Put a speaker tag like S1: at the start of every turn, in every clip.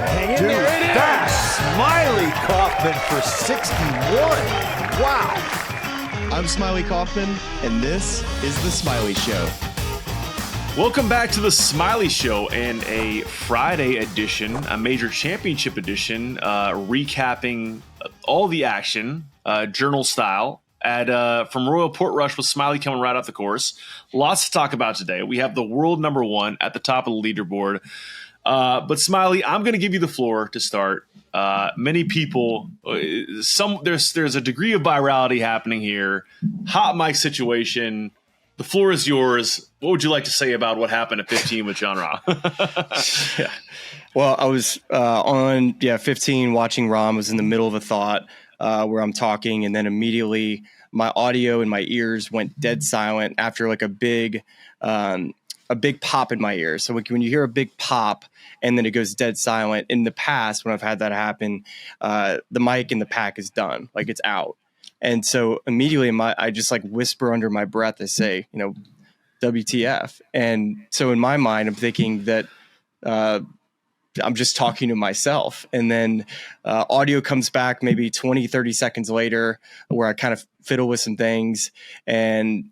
S1: Hang in there, it
S2: That
S1: is!
S2: Smylie Kaufman for 61. Wow.
S3: I'm Smylie Kaufman, and this is The Smylie Show.
S4: Welcome back to The Smylie Show and a Friday edition, a major championship edition, recapping all the action, journal style, from Royal Portrush with Smylie coming right off the course. Lots to talk about today. We have the world number one at the top of the leaderboard. But Smylie, I'm going to give you the floor to start. Many people, there's a degree of virality happening here. Hot mic situation. The floor is yours. What would you like to say about what happened at 15 with Jon Rahm?
S5: Yeah. Well, I was on 15 watching Rahm. Was in the middle of a thought where I'm talking, and then immediately my audio in my ears went dead silent after like a big pop in my ears. So when you hear a big pop and then it goes dead silent, in the past when I've had that happen, the mic in the pack is done, like it's out. And so immediately I just like whisper under my breath, I say, WTF. And so in my mind, I'm thinking that I'm just talking to myself. And then audio comes back maybe 20, 30 seconds later where I kind of fiddle with some things. And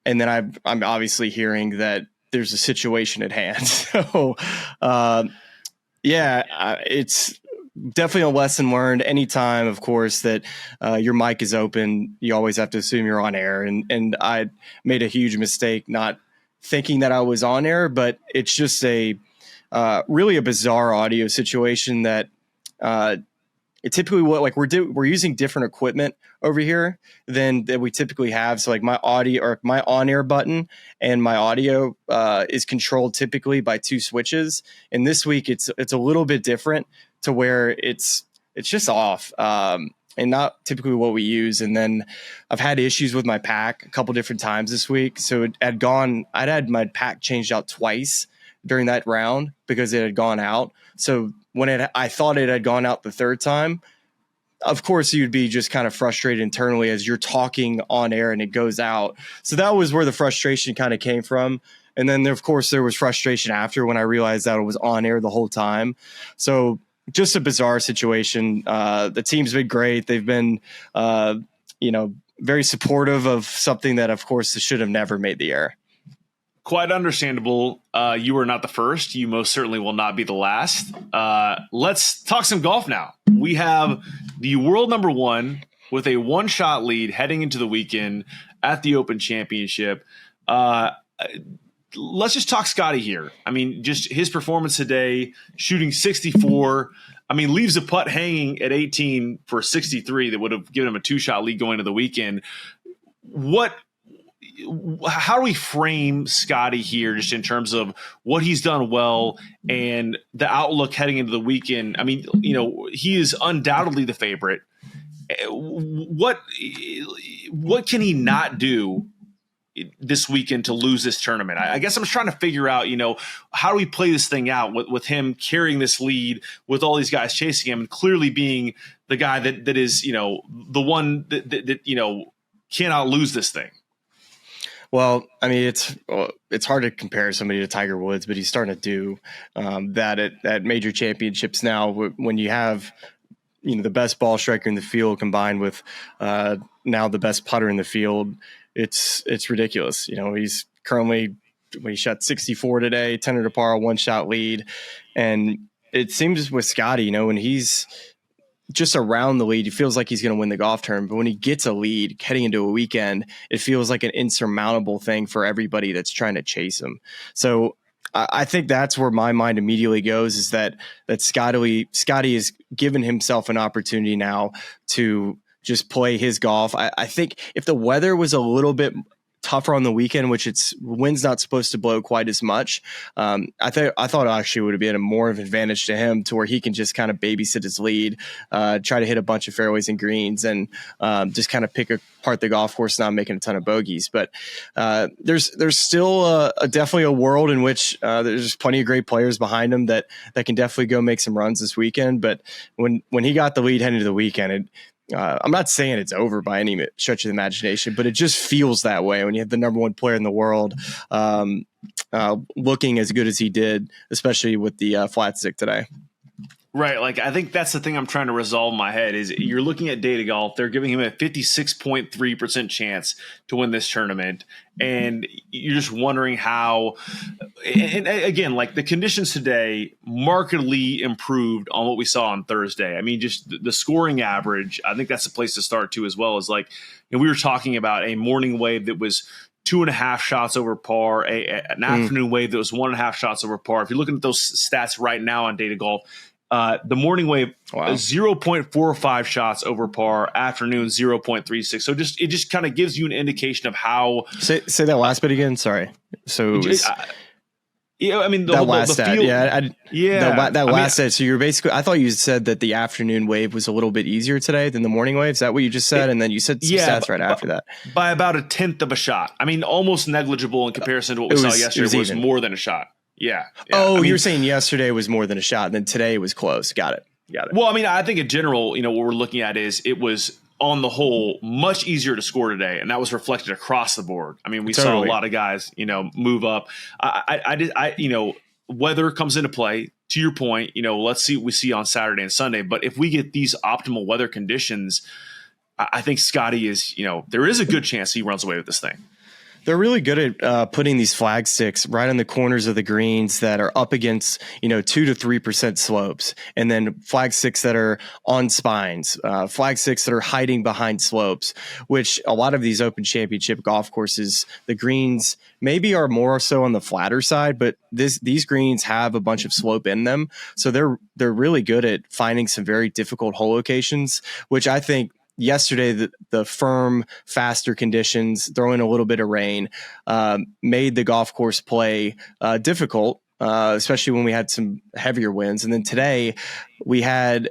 S5: then I'm obviously hearing that there's a situation at hand. So it's definitely a lesson learned. Anytime, of course, that your mic is open, you always have to assume you're on air. And I made a huge mistake not thinking that I was on air, but it's just really a bizarre audio situation that it typically we're using different equipment over here than that we typically have. So like my audio or my on-air button and my audio is controlled typically by two switches. And this week it's a little bit different to where it's just off and not typically what we use. And then I've had issues with my pack a couple different times this week. So I'd had my pack changed out twice during that round because it had gone out. So when I thought it had gone out the third time, of course you'd be just kind of frustrated internally as you're talking on air and it goes out. So that was where the frustration kind of came from. And then of course there was frustration after when I realized that it was on air the whole time. So just a bizarre situation. The team's been great. They've been, very supportive of something that of course should have never made the air.
S4: Quite understandable. You are not the first. You most certainly will not be the last. Let's talk some golf now. We have the world number one with a one-shot lead heading into the weekend at the Open Championship. Let's just talk Scotty here. I mean, just his performance today, shooting 64. I mean, leaves a putt hanging at 18 for 63 that would have given him a two-shot lead going into the weekend. How do we frame Scotty here just in terms of what he's done well and the outlook heading into the weekend? I mean, he is undoubtedly the favorite. What can he not do this weekend to lose this tournament? I guess I'm just trying to figure out, how do we play this thing out with him carrying this lead with all these guys chasing him and clearly being the guy that is, the one that cannot lose this thing.
S5: Well, I mean, it's hard to compare somebody to Tiger Woods, but he's starting to do that at major championships now. When you have, the best ball striker in the field combined with now the best putter in the field, it's ridiculous. He's currently when he shot 64 today, 10 under par, one shot lead, and it seems with Scotty, when he's just around the lead, he feels like he's going to win the golf tournament. But when he gets a lead heading into a weekend, it feels like an insurmountable thing for everybody that's trying to chase him. So I think that's where my mind immediately goes, is that Scotty has given himself an opportunity now to just play his golf. I think if the weather was a little bit tougher on the weekend, which wind's not supposed to blow quite as much. I thought it actually would have been more of an advantage to him to where he can just kind of babysit his lead, try to hit a bunch of fairways and greens and just kind of pick apart the golf course, not making a ton of bogeys. But there's still definitely a world in which there's plenty of great players behind him that can definitely go make some runs this weekend. But when he got the lead heading to the weekend, I'm not saying it's over by any stretch of the imagination, but it just feels that way when you have the number one player in the world looking as good as he did, especially with the flat stick today.
S4: Right. Like, I think that's the thing I'm trying to resolve in my head is you're looking at Data Golf. They're giving him a 56.3% chance to win this tournament. And you're just wondering how, and again, like the conditions today markedly improved on what we saw on Thursday. I mean, just the scoring average, I think that's the place to start too, as well as like, we were talking about a morning wave that was 2.5 shots over par, an afternoon wave that was 1.5 shots over par. If you're looking at those stats right now on Data Golf, the morning wave, 0.45 shots over par, afternoon 0.36. So it just kind of gives you an indication of how.
S5: Say that last bit again. Sorry. So it was,
S4: I mean,
S5: that last stat.
S4: field,
S5: that last stat. So you're basically, I thought you said that the afternoon wave was a little bit easier today than the morning wave. Is that what you just said? And then you said some stats right after that.
S4: By about 1/10 of a shot. I mean, almost negligible in comparison to what we saw yesterday. It was more than a shot. Yeah.
S5: Oh, I mean, you were saying yesterday was more than a shot, and then today was close. Got it.
S4: Well, I mean, I think in general, what we're looking at is it was on the whole much easier to score today, and that was reflected across the board. I mean, we saw a lot of guys, move up. Weather comes into play. To your point, let's see what we see on Saturday and Sunday. But if we get these optimal weather conditions, I think Scotty is, there is a good chance he runs away with this thing.
S5: They're really good at putting these flag sticks right on the corners of the greens that are up against, 2 to 3% slopes, and then flag sticks that are on spines, flag sticks that are hiding behind slopes, which a lot of these Open Championship golf courses, the greens maybe are more so on the flatter side, but these greens have a bunch of slope in them. So they're really good at finding some very difficult hole locations, which I think yesterday, the firm, faster conditions, throw in a little bit of rain, made the golf course play difficult, especially when we had some heavier winds. And then today we had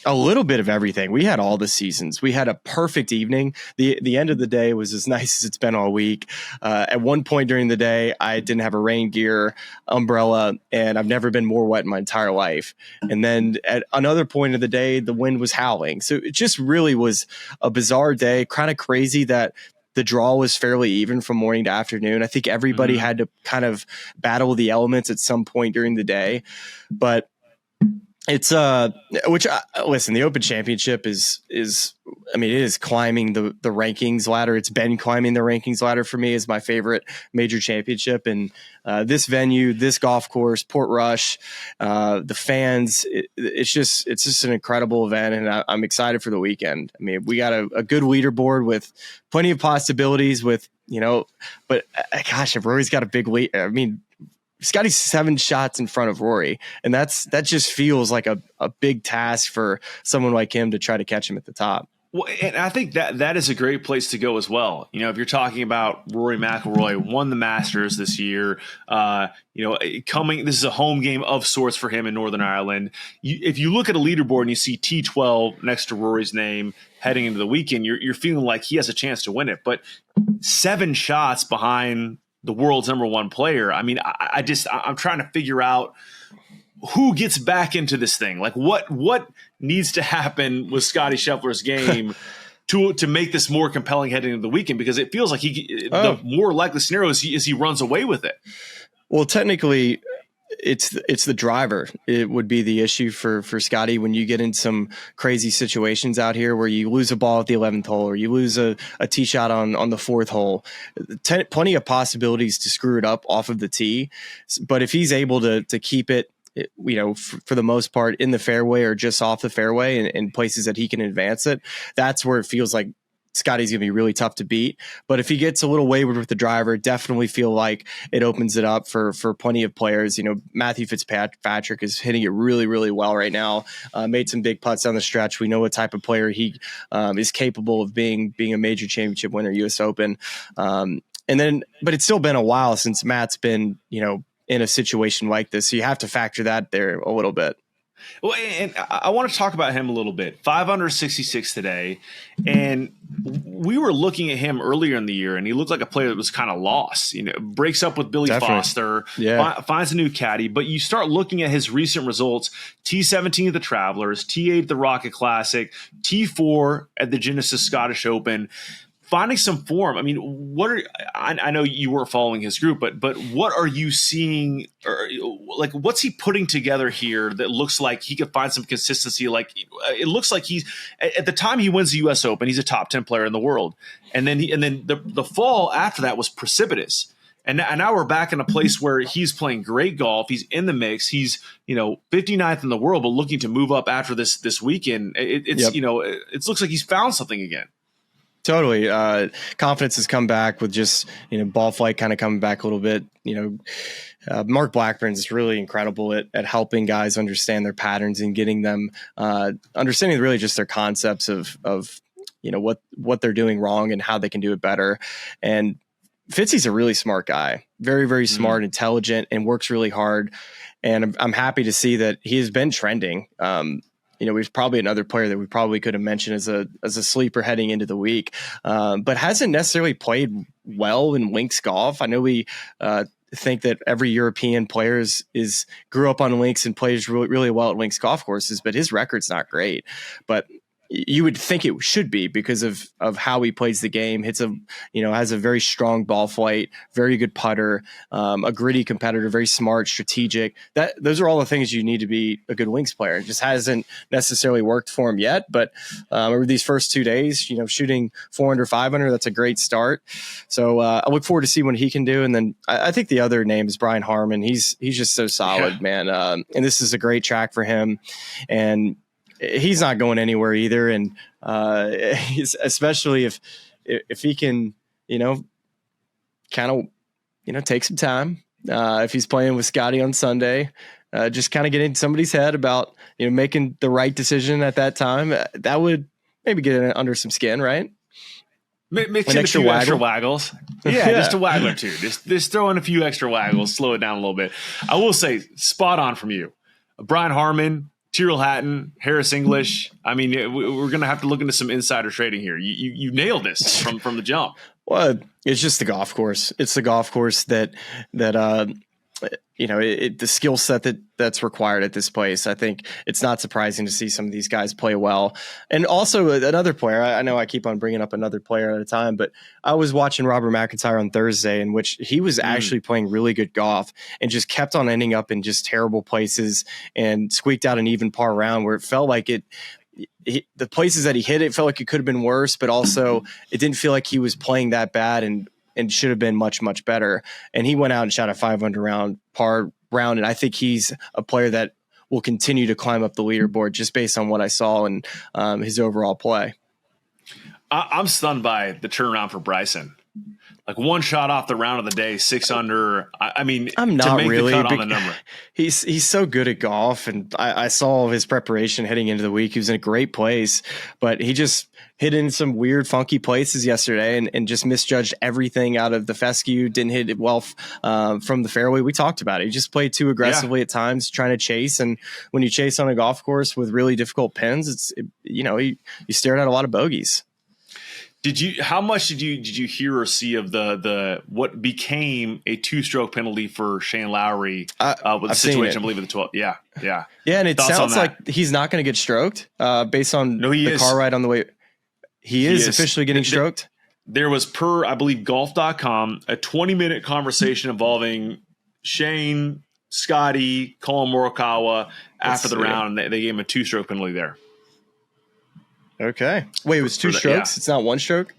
S5: a little bit of everything. We had all the seasons. We had a perfect evening. The end of the day was as nice as it's been all week. At one point during the day, I didn't have a rain gear, umbrella, and I've never been more wet in my entire life. And then at another point of the day, the wind was howling. So it just really was a bizarre day, kind of crazy that the draw was fairly even from morning to afternoon. I think everybody had to kind of battle the elements at some point during the day. But it's listen, the Open Championship is it is climbing the rankings ladder. It's been climbing the rankings ladder for me as my favorite major championship. And this venue, this golf course, Portrush, the fans, it's just an incredible event, and I'm excited for the weekend. I mean, we got a good leaderboard with plenty of possibilities with, but gosh, if Rory's got a big lead, I mean, Scotty's 7 shots in front of Rory, and that just feels like a big task for someone like him to try to catch him at the top.
S4: Well, and I think that is a great place to go as well. If you're talking about Rory McIlroy won the Masters this year, this is a home game of sorts for him in Northern Ireland. If you look at a leaderboard and you see T12 next to Rory's name heading into the weekend, you're feeling like he has a chance to win it. But 7 shots behind the world's number 1 player. I mean, I'm trying to figure out who gets back into this thing. Like what needs to happen with Scottie Scheffler's game to make this more compelling heading into the weekend? Because it feels like the more likely scenario is he runs away with it.
S5: Well, technically, it's the driver. It would be the issue for Scotty when you get in some crazy situations out here where you lose a ball at the 11th hole or you lose a tee shot on the 4th hole. Plenty of possibilities to screw it up off of the tee. But if he's able to keep it, for the most part in the fairway or just off the fairway and in places that he can advance it, that's where it feels like Scotty's going to be really tough to beat. But if he gets a little wayward with the driver, definitely feel like it opens it up for plenty of players. Matthew Fitzpatrick is hitting it really, really well right now. Made some big putts down the stretch. We know what type of player he is capable of being a major championship winner, US Open. But it's still been a while since Matt's been, in a situation like this. So you have to factor that there a little bit.
S4: Well, and I want to talk about him a little bit. 5 under 66 today, and we were looking at him earlier in the year, and he looked like a player that was kind of lost. Breaks up with Billy Foster, finds a new caddy. But you start looking at his recent results: T17 at the Travelers, T8 at the Rocket Classic, T4 at the Genesis Scottish Open. finding some form. I mean, I know you weren't following his group, but what are you seeing, or like what's he putting together here that looks like he could find some consistency? Like it looks like he's at the time he wins the US Open, he's a top 10 player in the world. And then the fall after that was precipitous. And now we're back in a place where he's playing great golf. He's in the mix. He's 59th in the world, but looking to move up after this weekend. It looks like he's found something again.
S5: Totally. Confidence has come back with just, ball flight kind of coming back a little bit. Mark Blackburn's is really incredible at helping guys understand their patterns and getting them understanding really just their concepts of what they're doing wrong and how they can do it better. And Fitzy's a really smart guy, very, very smart, intelligent, and works really hard. And I'm happy to see that he has been trending. He's probably another player that we probably could have mentioned as a sleeper heading into the week, but hasn't necessarily played well in links golf. I know we think that every European player grew up on links and plays really, really well at links golf courses, but his record's not great. But you would think it should be because of how he plays the game. Has a very strong ball flight, very good putter, a gritty competitor, very smart, strategic. Those are all the things you need to be a good links player. It just hasn't necessarily worked for him yet. But over these first 2 days, shooting 400, 500, that's a great start. So I look forward to see what he can do. And then I think the other name is Brian Harman. He's just so solid, man. And this is a great track for him. And he's not going anywhere either. And especially if he can, kind of, take some time, if he's playing with Scotty on Sunday, just kind of get in somebody's head about, making the right decision at that time. That would maybe get under some skin, right?
S4: Mix in a few extra waggles. Yeah, just a waggle or two. Just throw in a few extra waggles, slow it down a little bit. I will say, spot on from you. Brian Harman, Tyrrell Hatton, Harris English. I mean, we're going to have to look into some insider trading here. You nailed this from the jump.
S5: Well, it's just the golf course. It's the golf course that the skill set that's required at this place. I think it's not surprising to see some of these guys play well. And also another player, I know I keep on bringing up another player at a time, but I was watching Robert McIntyre on Thursday, in which he was actually playing really good golf and just kept on ending up in just terrible places and squeaked out an even par round where it felt like the places that he hit, it felt like it could have been worse, but also it didn't feel like he was playing that bad and should have been much, much better. And he went out and shot a 500 round par round. And I think he's a player that will continue to climb up the leaderboard just based on what I saw and his overall play.
S4: I'm stunned by the turnaround for Bryson. Like one shot off the round of the day, 6 under. I mean,
S5: I'm not
S4: to make
S5: really
S4: the cut on the number.
S5: He's so good at golf, and I saw his preparation heading into the week. He was in a great place, but he just hit in some weird, funky places yesterday and just misjudged everything out of the fescue. Didn't hit it well from the fairway. We talked about it. He just played too aggressively at times, trying to chase. And when you chase on a golf course with really difficult pins, you stared at a lot of bogeys.
S4: How much did you hear or see of the what became a 2-stroke penalty for Shane Lowry with the situation? I believe at the 12. Yeah.
S5: And it sounds like he's not going to get stroked based on the car ride on the way. He is officially getting stroked.
S4: There was, per I believe golf.com, a 20-minute conversation involving Shane, Scotty, Colin Morikawa after the round, and they gave him a 2-stroke penalty there.
S5: Okay. Wait, it was 2 strokes? Yeah. It's not 1 stroke?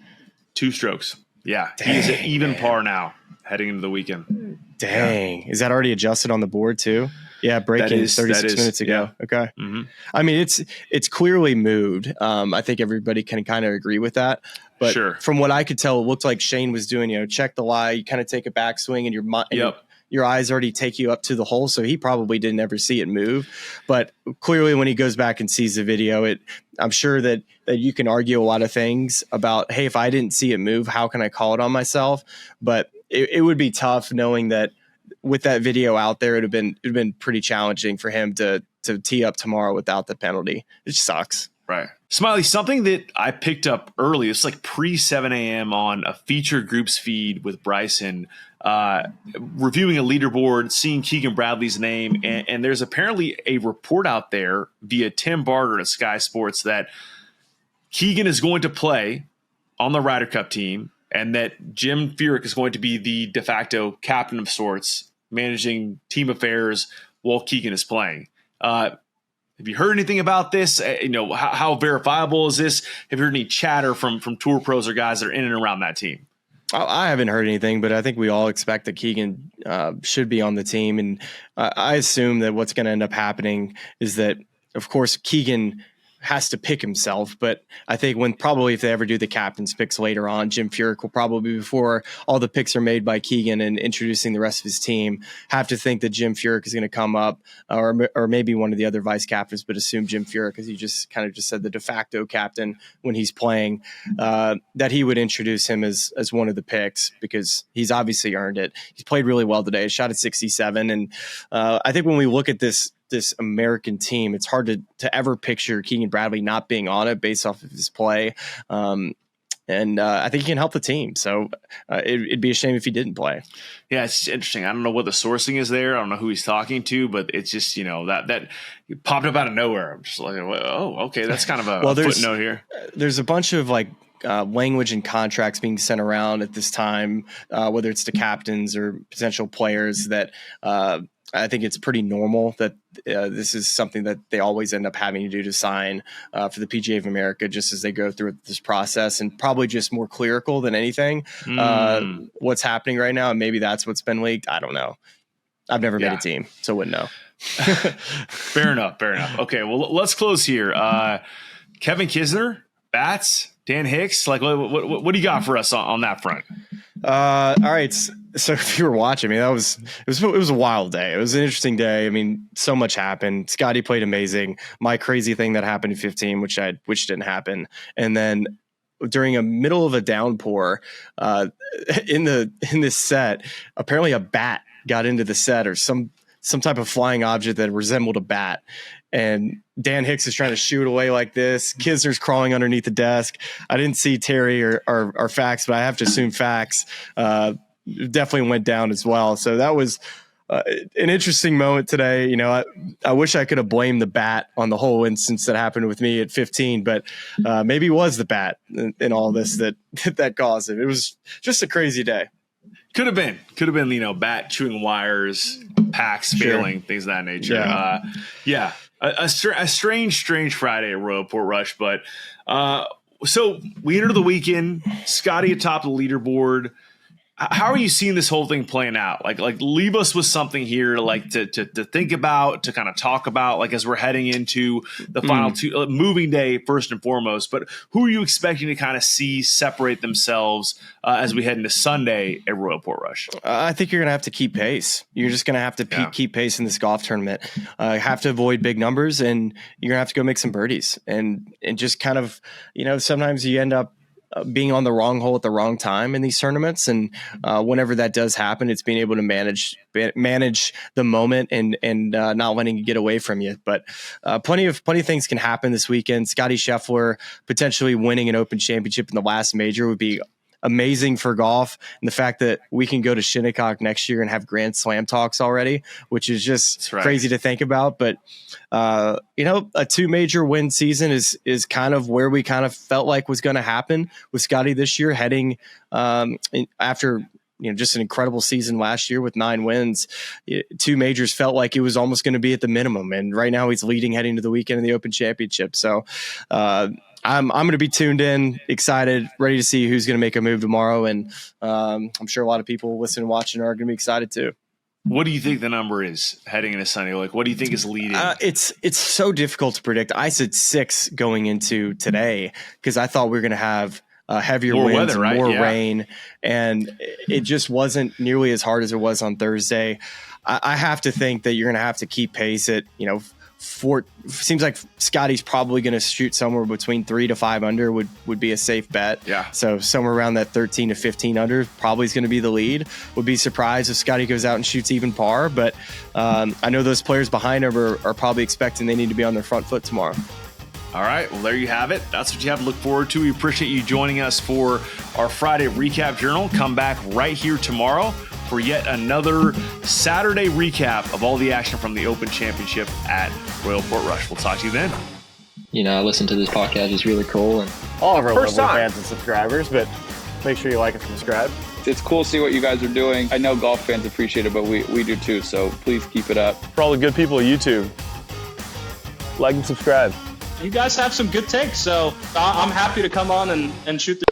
S4: 2 strokes. Yeah. Dang, he is at even par now heading into the weekend.
S5: Dang. Yeah. Is that already adjusted on the board too? Yeah, breaking 36 minutes ago. Yeah. Okay. Mm-hmm. I mean, it's clearly moved. I think everybody can kind of agree with that. But from what I could tell, it looked like Shane was doing, check the lie, you kind of take a backswing and your eyes already take you up to the hole. So he probably didn't ever see it move. But clearly when he goes back and sees the video, I'm sure that you can argue a lot of things about, hey, if I didn't see it move, how can I call it on myself? But it would be tough knowing that with that video out there, it'd have been pretty challenging for him to tee up tomorrow without the penalty. It sucks.
S4: Right. Smylie, something that I picked up early, it's like pre 7 a.m. on a feature groups feed with Bryson, reviewing a leaderboard, seeing Keegan Bradley's name. And there's apparently a report out there via Tim Barger at Sky Sports that Keegan is going to play on the Ryder Cup team, and that Jim Furyk is going to be the de facto captain of sorts, managing team affairs while Keegan is playing. Have you heard anything about this? How verifiable is this? Have you heard any chatter from tour pros or guys that are in and around that team?
S5: I haven't heard anything, but I think we all expect that Keegan should be on the team. And I assume that what's going to end up happening is that, of course, Keegan has to pick himself, but I think if they ever do the captain's picks later on, Jim Furyk will probably, before all the picks are made by Keegan and introducing the rest of his team, have to think that Jim Furyk is going to come up, or maybe one of the other vice captains, but assume Jim Furyk, as you just said, the de facto captain when he's playing, that he would introduce him as one of the picks, because he's obviously earned it. He's played really well today, shot at 67, and I think when we look at this American team, it's hard to ever picture Keegan Bradley not being on it based off of his play. And I think he can help the team. So it'd be a shame if he didn't play.
S4: Yeah, it's interesting. I don't know what the sourcing is there. I don't know who he's talking to, but it's just, that popped up out of nowhere. I'm just like, oh, okay. That's kind of a footnote here.
S5: There's a bunch of language and contracts being sent around at this time, whether it's to captains or potential players, that I think it's pretty normal that this is something that they always end up having to do to sign for the PGA of America, just as they go through this process, and probably just more clerical than anything. What's happening right now, and maybe that's what's been leaked. I don't know. I've never made a team, so wouldn't know.
S4: Fair enough. Okay, well, let's close here. Kevin Kisner, bats, Dan Hicks. What do you got for us on that front?
S5: All right. So if you were watching, it was a wild day. It was an interesting day. I mean, so much happened. Scotty played amazing. My crazy thing that happened in 15, which didn't happen. And then during a middle of a downpour, in this set, apparently a bat got into the set, or some type of flying object that resembled a bat. And Dan Hicks is trying to shoot away like this. Kisner's crawling underneath the desk. I didn't see Terry or Fax, but I have to assume Fax definitely went down as well. So that was an interesting moment today. I wish I could have blamed the bat on the whole instance that happened with me at 15, but maybe it was the bat in all this that caused it. It was just a crazy day.
S4: Could have been, bat chewing wires, packs failing, things of that nature. Yeah. A strange Friday at Royal Portrush, but so we enter the weekend. Scotty atop the leaderboard. How are you seeing this whole thing playing out? Like leave us with something here to think about, to kind of talk about, as we're heading into the final two moving day first and foremost. But who are you expecting to kind of see separate themselves as we head into Sunday at Royal Portrush?
S5: I think you're going to have to keep pace. You're just going to have to keep pace in this golf tournament. Have to avoid big numbers, and you're going to have to go make some birdies, and just kind of, sometimes you end up being on the wrong hole at the wrong time in these tournaments. And whenever that does happen, it's being able to manage the moment and not letting it get away from you. But plenty of things can happen this weekend. Scottie Scheffler potentially winning an Open Championship in the last major would be amazing for golf, and the fact that we can go to Shinnecock next year and have Grand Slam talks already, which is just crazy to think about. But a 2 major win season is kind of where we kind of felt like was going to happen with Scotty this year, heading after just an incredible season last year with 9 wins. 2 majors felt like it was almost going to be at the minimum, and right now he's leading heading to the weekend in the Open Championship. So I'm going to be tuned in, excited, ready to see who's going to make a move tomorrow. And I'm sure a lot of people listening and watching are going to be excited too.
S4: What do you think the number is heading into Sunday? What do you think is leading?
S5: It's so difficult to predict. I said 6 going into today because I thought we were going to have heavier
S4: more
S5: winds,
S4: weather,
S5: more rain, and it just wasn't nearly as hard as it was on Thursday. I have to think that you're going to have to keep pace at, seems like Scotty's probably going to shoot somewhere between 3 to 5 under would be a safe bet.
S4: Yeah.
S5: So somewhere around that 13 to 15 under probably is going to be the lead. Would be surprised if Scotty goes out and shoots even par, but I know those players behind him are probably expecting they need to be on their front foot tomorrow.
S4: All right, well, there you have it. That's what you have to look forward to. We appreciate you joining us for our Friday Recap Journal. Come back right here tomorrow for yet another Saturday recap of all the action from the Open Championship at Royal Portrush. We'll talk to you then.
S1: I listened to this podcast. It's really cool, and all of our
S6: First
S1: lovely
S6: time.
S1: fans and subscribers, but make sure you like and subscribe.
S7: It's cool to see what you guys are doing. I know golf fans appreciate it, but we do too, so please keep it up.
S1: For all the good people of YouTube, like and subscribe.
S8: You guys have some good takes, so I'm happy to come on and shoot the